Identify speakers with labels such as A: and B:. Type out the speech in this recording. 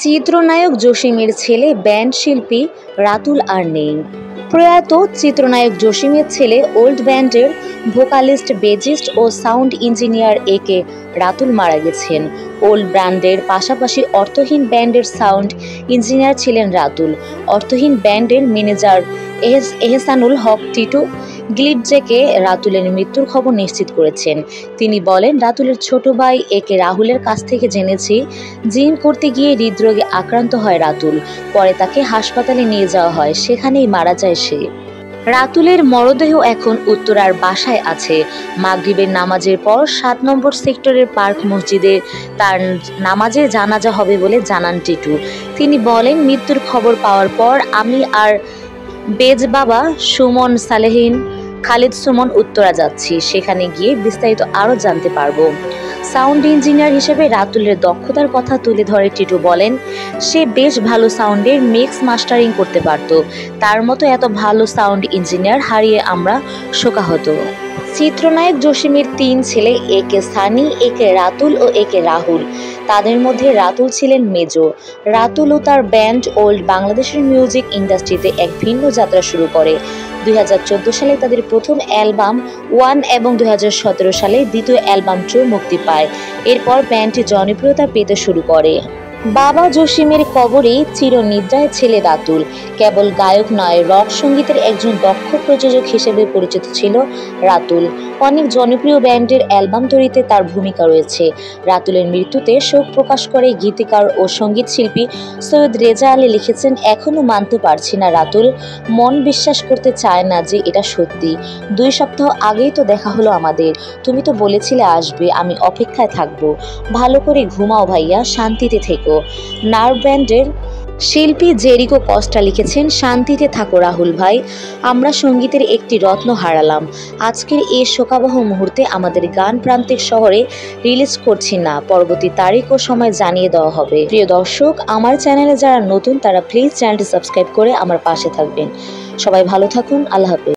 A: চিত্রনায়ক জসিমের ছেলে ব্যান্ড শিল্পী রাতুল আর নেই। প্রয়াত চিত্রনায়ক জসিমের ছেলে ওল্ড ব্যান্ডের ভোকালিস্ট, বেজিস্ট ও সাউন্ড ইঞ্জিনিয়ার কে রাতুল মারা গেছেন। ওল্ড ব্যান্ডের পাশাপাশি অর্থহীন ব্যান্ডের সাউন্ড ইঞ্জিনিয়ার ছিলেন রাতুল। অর্থহীন ব্যান্ডের ম্যানেজার এহসানুল হক টিটু গ্লিটজেকে রাতুলের মৃত্যুর খবর নিশ্চিত করেছেন। তিনি বলেন, রাতুলের ছোট ভাই কে রাহুলের কাছ থেকে জেনেছি জিম করতে গিয়ে হৃদরোগে আক্রান্ত হয় রাতুল। পরে তাকে হাসপাতালে নিয়ে যাওয়া হয়, সেখানেই মারা যায় সে। রাতুলের মরদেহ এখন উত্তরার বাসায় আছে। মাগরিবের নামাজের পর 7 নম্বর সেক্টরের পার্ক মসজিদে তার নামাজের জানাজা হবে বলে জানান টিটু। তিনি বলেন, মৃত্যুর খবর পাওয়ার পর আমি আর বেজ বাবা সুমন, সালেহীন, খালিদ সুমন উত্তরা যাচ্ছি। সেখানে গিয়ে বিস্তারিত আরও জানতে পারবো। সাউন্ড ইঞ্জিনিয়ার হিসেবে রাতুলের দক্ষতার কথা তুলে ধরে টিটু বলেন, সে বেশ ভালো সাউন্ডের মিক্স মাস্টারিং করতে পারত। তার মতো এত ভালো সাউন্ড ইঞ্জিনিয়ার হারিয়ে আমরা শোকাহত। চিত্রনায়ক জসিমের 3 ছেলে, কে সানি, কে রাতুল ও কে রাহুল। তাদের মধ্যে রাতুল ছিলেন মেজো। রাতুল ও তার ব্যান্ড ওল্ড বাংলাদেশের মিউজিক ইন্ডাস্ট্রিতে এক ভিন্ন যাত্রা শুরু করে। 2014 সালে তাদের প্রথম অ্যালবাম 1 এবং 2017 সালে দ্বিতীয় অ্যালবাম 2 মুক্তি পায়। এরপর ব্যান্ডটি জনপ্রিয়তা পেতে শুরু করে। বাবা জসিমের কবরে চিরনিদ্রায় ছেলে রাতুল। কেবল গায়ক নয়, রক সঙ্গীতের একজন দক্ষ প্রযোজক হিসেবে পরিচিত ছিল রাতুল। অনেক জনপ্রিয় ব্যান্ডের অ্যালবাম তৈরিতে তার ভূমিকা রয়েছে। রাতুলের মৃত্যুতে শোক প্রকাশ করে গীতিকার ও সঙ্গীত শিল্পী সৈয়দ রেজা আলী লিখেছেন, এখনো মানতে পারছি না রাতুল, মন বিশ্বাস করতে চায় না যে এটা সত্যি। 2 সপ্তাহ আগেই তো দেখা হলো আমাদের, তুমি তো বলেছিলে আসবে, আমি অপেক্ষায় থাকবো। ভালো করে ঘুমাও ভাইয়া, শান্তিতে থেকো। নার্ভ ব্যান্ডের শিল্পী জেরিকো কস্টা লিখেছেন, শান্তিতে থাকো রাহুল ভাই, আমরা সঙ্গীতের একটি রত্ন হারালাম। আজকের এই শোকাবহ মুহূর্তে আমাদের গান প্রান্তিক শহরে রিলিজ করছি না, পরবর্তী তারিখ ও সময় জানিয়ে দেওয়া হবে। প্রিয় দর্শক, আমার চ্যানেলে যারা নতুন তারা প্লিজ চ্যানেলটি সাবস্ক্রাইব করে আমার পাশে থাকবেন। সবাই ভালো থাকুন, আল্লাহ হাফেজ।